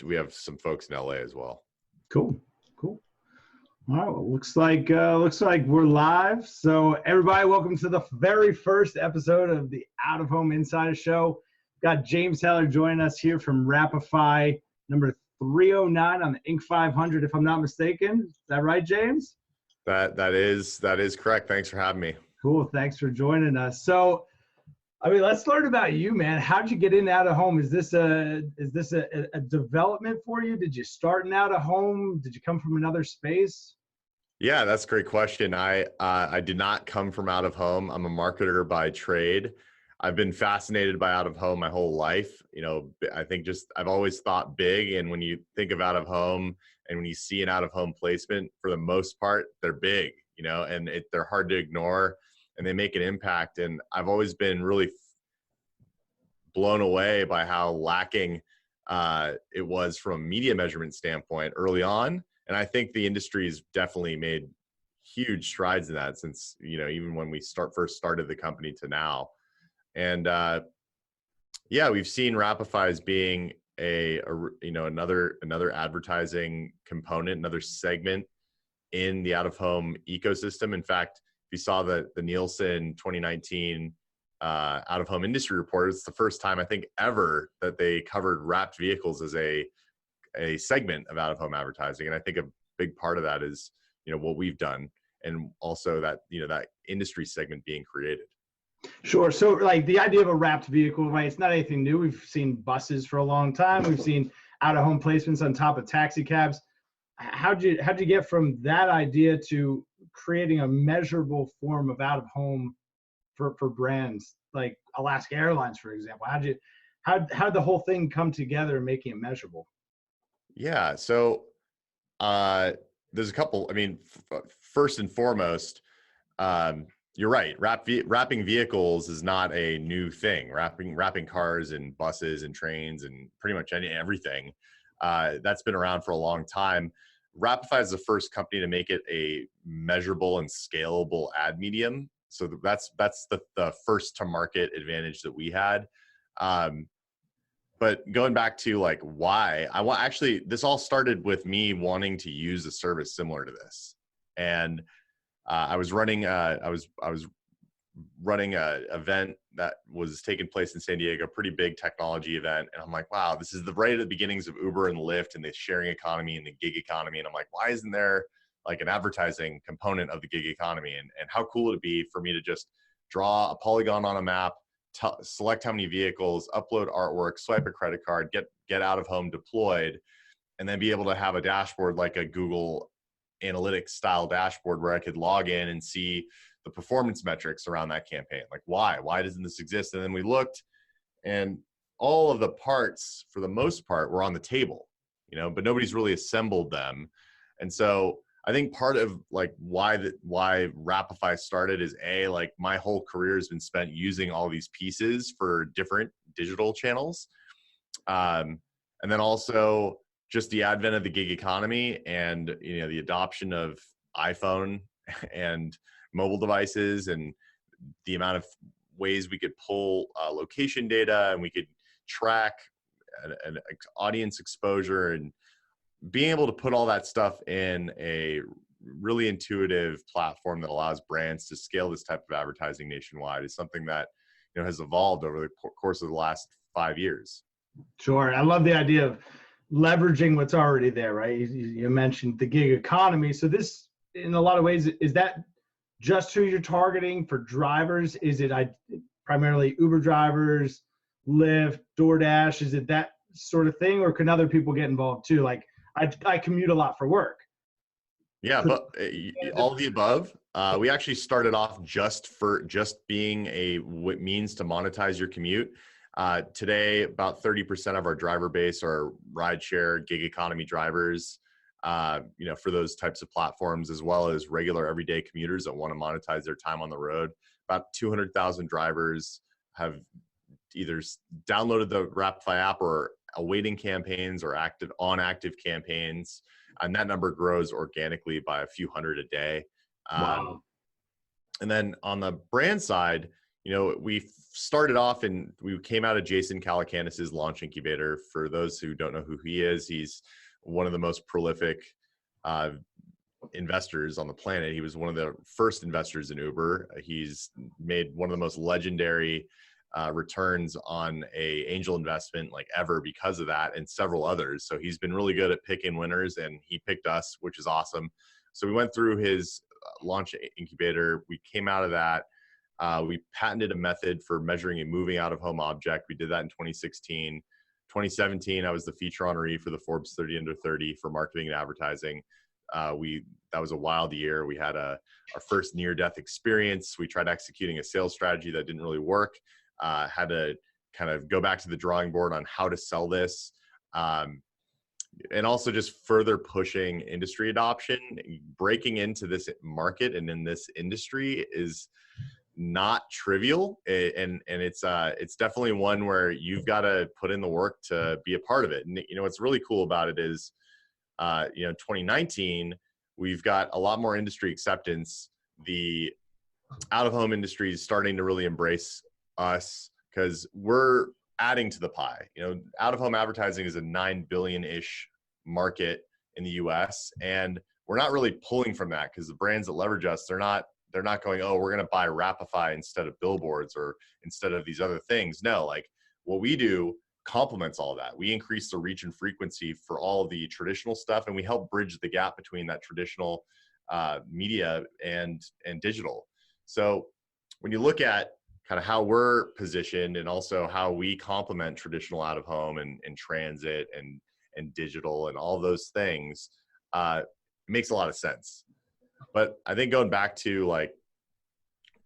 we have some folks in LA as well. Cool. All right. Well, looks like we're live. So everybody, welcome to the very first episode of the Out of Home Insider Show. Got James Heller joining us here from Wrapify, number 309 on the Inc. 500, if I'm not mistaken. Is that right, James? That is correct. Thanks for having me. Cool. Thanks for joining us. So, let's learn about you, man. How'd you get in out of home? Is this a development for you? Did you start in out of home? Did you come from another space? Yeah, that's a great question. I did not come from out of home. I'm a marketer by trade. I've been fascinated by out of home my whole life. I think I've always thought big. And when you think of out of home and when you see an out of home placement, for the most part, they're big, and they're hard to ignore and they make an impact. And I've always been really blown away by how lacking it was from a media measurement standpoint early on. And I think the industry has definitely made huge strides in that since, even when we first started the company to now. And we've seen Wrapify as being another advertising component, another segment in the out of home ecosystem. In fact, if you saw the Nielsen 2019 out of home industry report, it's the first time I think ever that they covered wrapped vehicles as a segment of out of home advertising. And I think a big part of that is what we've done, and also that that industry segment being created. Sure. So like the idea of a wrapped vehicle, right? It's not anything new. We've seen buses for a long time. We've seen out of home placements on top of taxi cabs. How'd you get from that idea to creating a measurable form of out of home for brands like Alaska Airlines, for example? How'd the whole thing come together, making it measurable? Yeah. So there's a couple. First and foremost, you're right. Wrapping vehicles is not a new thing. Wrapping cars and buses and trains and pretty much everything. That's been around for a long time. Wrapify is the first company to make it a measurable and scalable ad medium. So that's the first to market advantage that we had. But going back to like why this all started with me wanting to use a service similar to this. And I was running a event that was taking place in San Diego, a pretty big technology event. And I'm like, wow, this is right at the beginnings of Uber and Lyft and the sharing economy and the gig economy. And I'm like, why isn't there like an advertising component of the gig economy? And how cool would it be for me to just draw a polygon on a map, select how many vehicles, upload artwork, swipe a credit card, get out of home deployed, and then be able to have a dashboard like a Google Analytics style dashboard where I could log in and see the performance metrics around that campaign. Like why doesn't this exist? And then we looked, and all of the parts for the most part were on the table, but nobody's really assembled them. And so I think part of like why Wrapify started is like my whole career has been spent using all these pieces for different digital channels. And then also just the advent of the gig economy and the adoption of iPhone and mobile devices and the amount of ways we could pull location data and we could track an audience exposure, and being able to put all that stuff in a really intuitive platform that allows brands to scale this type of advertising nationwide is something that has evolved over the course of the last 5 years. Sure. I love the idea of leveraging what's already there, right? You mentioned the gig economy. So this, in a lot of ways, is that just who you're targeting for drivers? Is it primarily Uber drivers, Lyft, DoorDash? Is it that sort of thing, or can other people get involved too? Like I commute a lot for work. Yeah, but all of the above. We actually started off just being a means to monetize your commute. Today, about 30% of our driver base are rideshare, gig economy drivers, for those types of platforms, as well as regular everyday commuters that want to monetize their time on the road. About 200,000 drivers have either downloaded the Wrapify app or awaiting campaigns or active campaigns. And that number grows organically by a few hundred a day. Wow. And then on the brand side, we started off and we came out of Jason Calacanis's launch incubator. For those who don't know who he is, he's one of the most prolific investors on the planet. He was one of the first investors in Uber. He's made one of the most legendary returns on a angel investment like ever because of that, and several others. So he's been really good at picking winners, and he picked us, which is awesome. So we went through his launch incubator. We came out of that. We patented a method for measuring a moving out-of-home object. We did that in 2016. 2017, I was the feature honoree for the Forbes 30 Under 30 for marketing and advertising. That was a wild year. We had our first near-death experience. We tried executing a sales strategy that didn't really work. Had to kind of go back to the drawing board on how to sell this. And also just further pushing industry adoption. Breaking into this market and in this industry is not trivial, and it's definitely one where you've got to put in the work to be a part of it. And what's really cool about it is 2019 we've got a lot more industry acceptance. The out-of-home industry is starting to really embrace us because we're adding to the pie. Out-of-home advertising is a 9 billion-ish market in the US, and we're not really pulling from that because the brands that leverage us, they're not going, oh, we're going to buy Wrapify instead of billboards or instead of these other things. No, like what we do complements all that. We increase the reach and frequency for all of the traditional stuff, and we help bridge the gap between that traditional media and digital. So when you look at kind of how we're positioned and also how we complement traditional out of home and transit and digital and all those things, it makes a lot of sense. But I think going back to like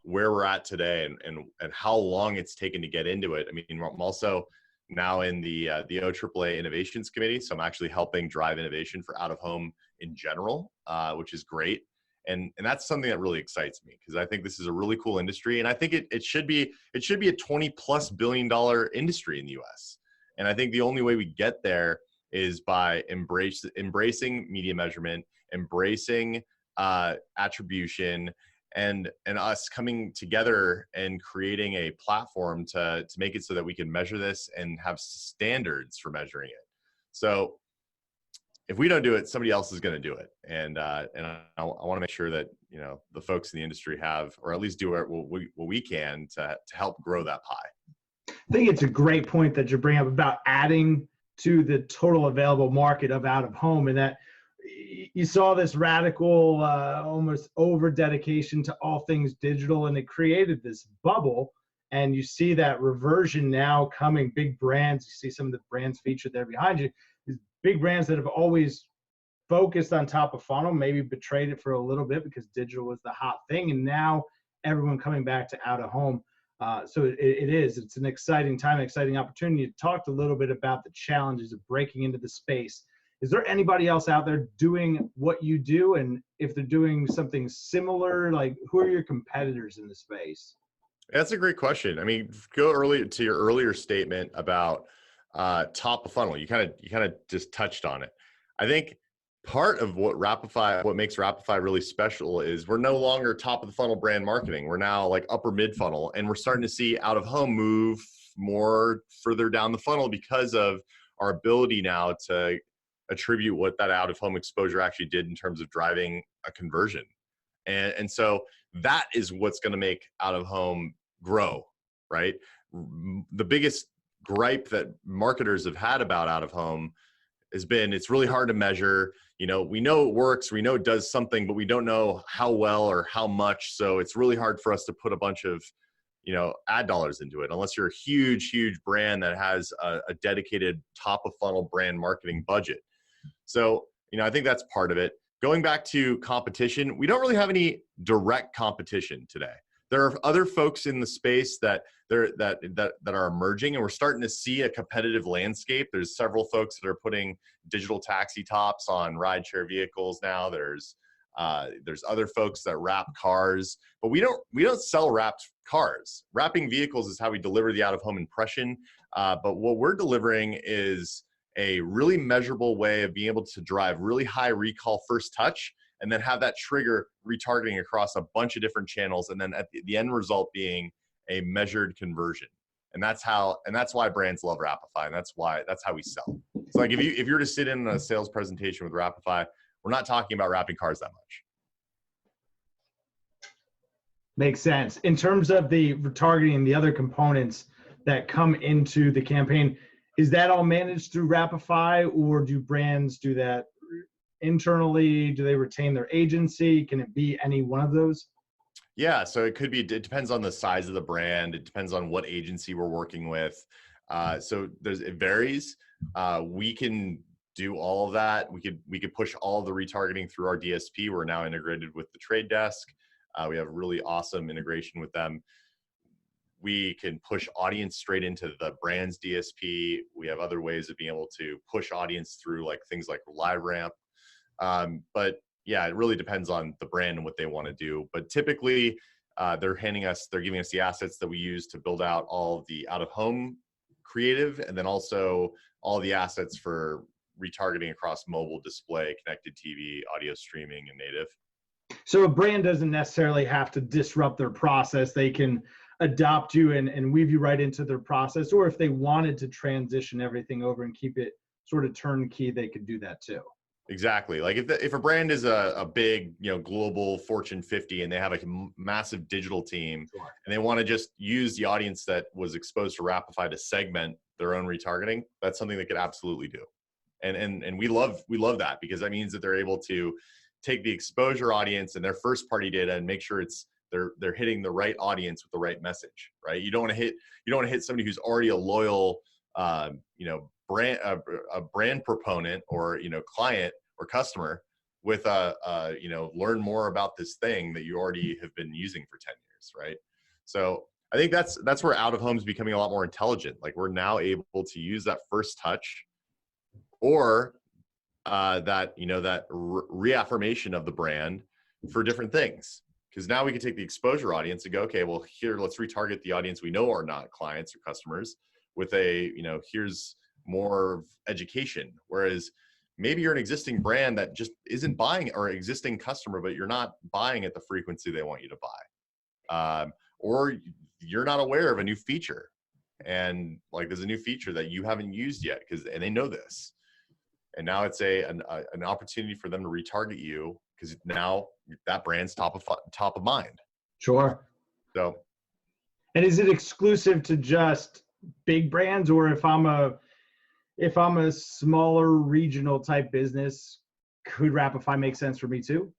where we're at today and how long it's taken to get into it. I mean, I'm also now in the OAAA Innovations Committee, so I'm actually helping drive innovation for out of home in general, which is great. And that's something that really excites me because I think this is a really cool industry, and I think it should be a $20+ billion industry in the U.S. And I think the only way we get there is by embracing media measurement, embracing attribution, and us coming together and creating a platform to make it so that we can measure this and have standards for measuring it. So if we don't do it, somebody else is going to do it. And I want to make sure that, the folks in the industry have, or at least do what we can to help grow that pie. I think it's a great point that you bring up about adding to the total available market of out of home, and that you saw this radical, almost over dedication to all things digital, and it created this bubble. And you see that reversion now coming. Big brands, you see some of the brands featured there behind you, these big brands that have always focused on top of funnel, maybe betrayed it for a little bit because digital was the hot thing, and now everyone coming back to out of home. So it's an exciting time, exciting opportunity. You talked a little bit about the challenges of breaking into the space. Is there anybody else out there doing what you do? And if they're doing something similar, like who are your competitors in the space? That's a great question. I mean, go early to your earlier statement about top of funnel. You kind of just touched on it. I think part of what makes Wrapify really special is we're no longer top of the funnel brand marketing. We're now like upper mid funnel, and we're starting to see out of home move more further down the funnel because of our ability now to attribute what that out of home exposure actually did in terms of driving a conversion. And so that is what's going to make out of home grow, right? The biggest gripe that marketers have had about out of home has been it's really hard to measure. We know it works, we know it does something, but we don't know how well or how much. So it's really hard for us to put a bunch of ad dollars into it unless you're a huge brand that has a dedicated top of funnel brand marketing budget. So, I think that's part of it. Going back to competition, we don't really have any direct competition today. There are other folks in the space that are emerging, and we're starting to see a competitive landscape. There's several folks that are putting digital taxi tops on rideshare vehicles now. There's other folks that wrap cars, but we don't sell wrapped cars. Wrapping vehicles is how we deliver the out-of-home impression. But what we're delivering is a really measurable way of being able to drive really high recall first touch, and then have that trigger retargeting across a bunch of different channels, and then at the end result being a measured conversion. And that's why brands love Wrapify, and that's how we sell. So like if you're to sit in a sales presentation with Wrapify, we're not talking about wrapping cars that much. Makes sense. In terms of the retargeting and the other components that come into the campaign, is that all managed through Wrapify, or do brands do that internally? Do they retain their agency? Can it be any one of those? Yeah, so it depends on the size of the brand. It depends on what agency we're working with. So it varies. We can do all of that. We could push all of the retargeting through our DSP. We're now integrated with the Trade Desk. We have really awesome integration with them. We can push audience straight into the brand's DSP. We have other ways of being able to push audience through like things like LiveRamp. But yeah, it really depends on the brand and what they want to do. But typically, they're giving us the assets that we use to build out all of the out-of-home creative, and then also all the assets for retargeting across mobile, display, connected TV, audio streaming, and native. So a brand doesn't necessarily have to disrupt their process. They can adopt you and weave you right into their process. Or if they wanted to transition everything over and keep it sort of turnkey, they could do that too. Exactly. Like if a brand is a big, global Fortune 50 and they have a massive digital team, sure, and they want to just use the audience that was exposed to Wrapify to segment their own retargeting, that's something they could absolutely do. And we love that, because that means that they're able to take the exposure audience and their first party data and make sure they're hitting the right audience with the right message, right? You don't want to hit somebody who's already a loyal brand proponent or client or customer with learn more about this thing that you already have been using for 10 years, right? So I think that's where out of home is becoming a lot more intelligent. Like we're now able to use that first touch or that reaffirmation of the brand for different things. Because now we can take the exposure audience and go, okay, well here, let's retarget the audience we know are not clients or customers with here's more education. Whereas maybe you're an existing brand that just isn't buying, or existing customer, but you're not buying at the frequency they want you to buy. Or you're not aware of a new feature. And like there's a new feature that you haven't used yet, and they know this. And now it's an opportunity for them to retarget you, because now that brand's top of mind. Sure. So, and is it exclusive to just big brands, or if I'm a smaller regional type business, could Wrapify make sense for me too?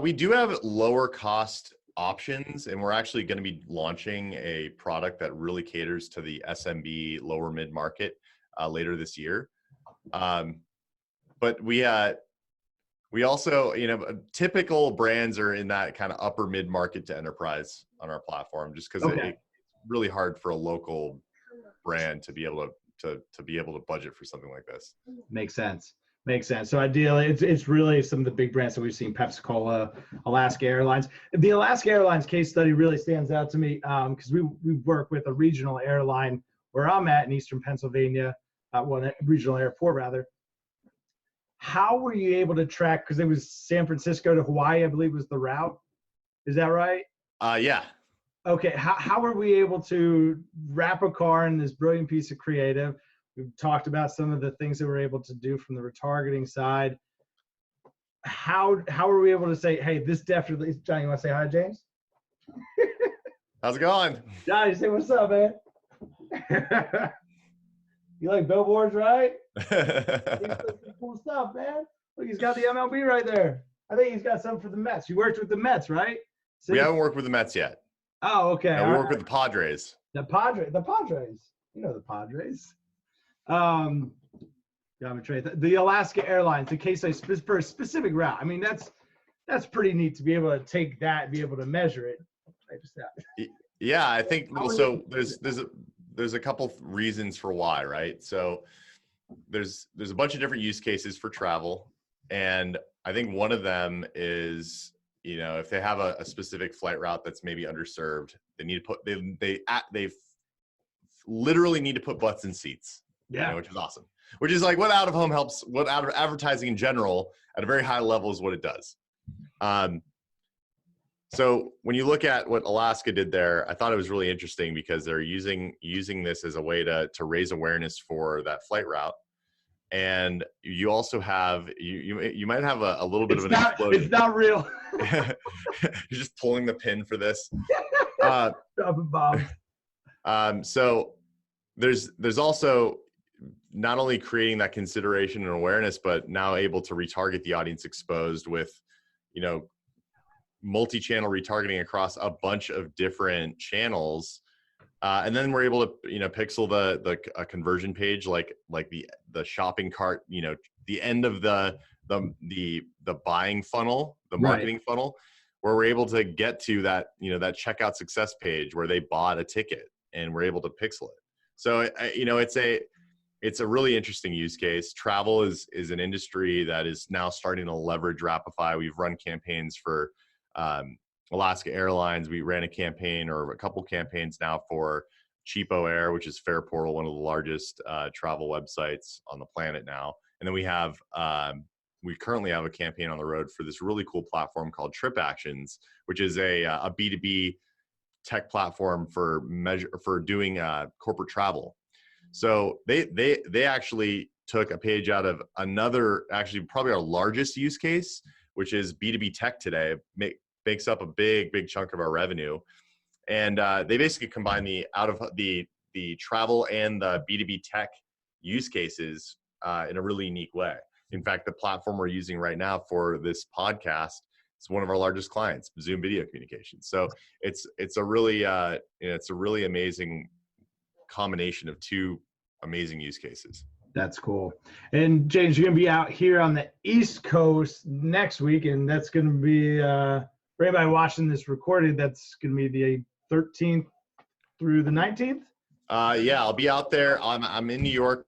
We do have lower cost options, and we're actually going to be launching a product that really caters to the SMB lower mid market later this year. But we also, typical brands are in that kind of upper mid market to enterprise on our platform, just because it's really hard for a local brand to be able to budget for something like this. Makes sense. So ideally, it's really some of the big brands that we've seen: Pepsi-Cola, Alaska Airlines. The Alaska Airlines case study really stands out to me because we work with a regional airline where I'm at in Eastern Pennsylvania, a regional airport rather. How were you able to track? Because it was San Francisco to Hawaii, I believe, was the route. Is that right? Yeah. Okay. How were we able to wrap a car in this brilliant piece of creative? We've talked about some of the things that we're able to do from the retargeting side. How are we able to say, hey, this definitely, Johnny, you want to say hi, James? How's it going? Johnny, say what's up, man. You like billboards, right? Cool stuff, man. Look, he's got the MLB right there. I think he's got something for the Mets. You worked with the Mets, right? We haven't worked with the Mets yet. Oh, okay. No, we work with the Padres. The Padres. You know the Padres. The Alaska Airlines, the case for a specific route. I mean, that's pretty neat to be able to take that and be able to measure it. Yeah, I think so. There's a couple reasons for why, right? So there's a bunch of different use cases for travel, and I think one of them is, if they have a specific flight route that's maybe underserved, they need to put they literally need to put butts in seats. Yeah, which is awesome. Which is like what out of home helps, what out of advertising in general at a very high level is what it does. So when you look at what Alaska did there, I thought it was really interesting because they're using this as a way to raise awareness for that flight route. And you also have you might have a little bit of an explosion. It's not real. You're just pulling the pin for this. So there's also not only creating that consideration and awareness, but now able to retarget the audience exposed with, multi-channel retargeting across a bunch of different channels. And then we're able to, pixel the conversion page, like the shopping cart, the end of the buying funnel, the marketing funnel, where we're able to get to that, that checkout success page where they bought a ticket, and we're able to pixel it. So, it's a really interesting use case. Travel is an industry that is now starting to leverage Wrapify. We've run campaigns for Alaska Airlines. We ran a campaign or a couple campaigns now for Cheapo Air, which is Fareportal, one of the largest travel websites on the planet now. And then we currently have a campaign on the road for this really cool platform called Trip Actions, which is a B2B tech platform for doing corporate travel. So they actually took a page out of another, actually probably our largest use case, which is B2B tech today. Makes up a big chunk of our revenue. And they basically combine the travel and the B2B tech use cases in a really unique way. In fact, the platform we're using right now for this podcast is one of our largest clients, Zoom Video Communications. So it's a really amazing combination of two amazing use cases. That's cool. And James, you're going to be out here on the East Coast next week, and that's going to be, for anybody watching this recorded, that's going to be the 13th through the 19th? Yeah, I'll be out there. I'm in New York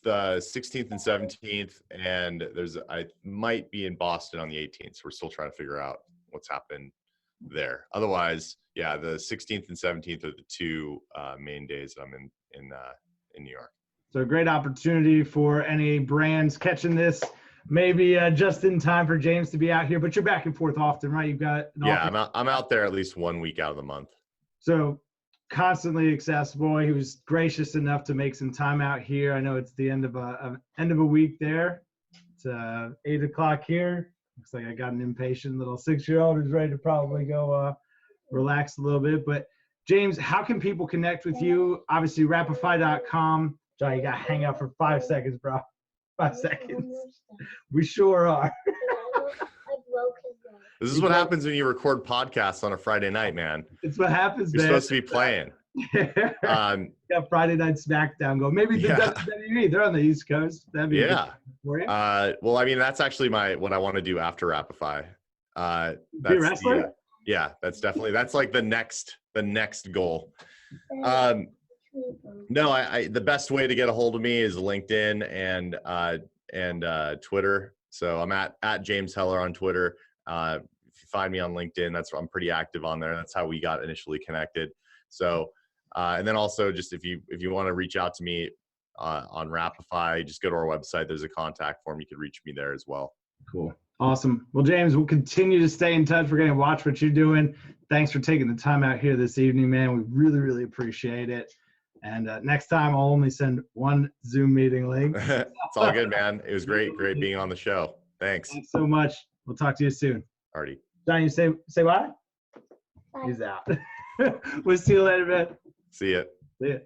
the 16th and 17th, and I might be in Boston on the 18th. So we're still trying to figure out what's happened there. Otherwise, yeah, the 16th and 17th are the two main days that I'm in New York. So a great opportunity for any brands catching this, maybe just in time for James to be out here. But you're back and forth often, right? You've got I'm out there at least 1 week out of the month. So constantly accessible. He was gracious enough to make some time out here. I know it's the end of a week there. It's 8 o'clock here. Looks like I got an impatient little 6-year-old who's ready to probably go relax a little bit. But James, how can people connect with you? Obviously, Wrapify.com. Johnny, you got to hang out for 5 seconds, bro. 5 seconds. We sure are. This is what happens when you record podcasts on a Friday night, man. It's what happens, You're man. supposed to be playing. Got Friday Night SmackDown going. Maybe the WWE. They're on the East Coast. That'd be for you. Well, I mean, that's actually what I want to do after Wrapify. Be a wrestler? That's like the next goal. No, the best way to get a hold of me is LinkedIn and Twitter. So I'm at James Heller on Twitter. If you find me on LinkedIn, I'm pretty active on there. That's how we got initially connected. So, and then also just if you want to reach out to me on Wrapify, just go to our website. There's a contact form. You can reach me there as well. Cool. Awesome. Well, James, we'll continue to stay in touch. We're going to watch what you're doing. Thanks for taking the time out here this evening, man. We really, really appreciate it. And next time, I'll only send one Zoom meeting link. It's all good, man. It was great being on the show. Thanks. Thanks so much. We'll talk to you soon. Alrighty. Johnny, you say what? Bye. He's out. We'll see you later, man. See ya. See ya.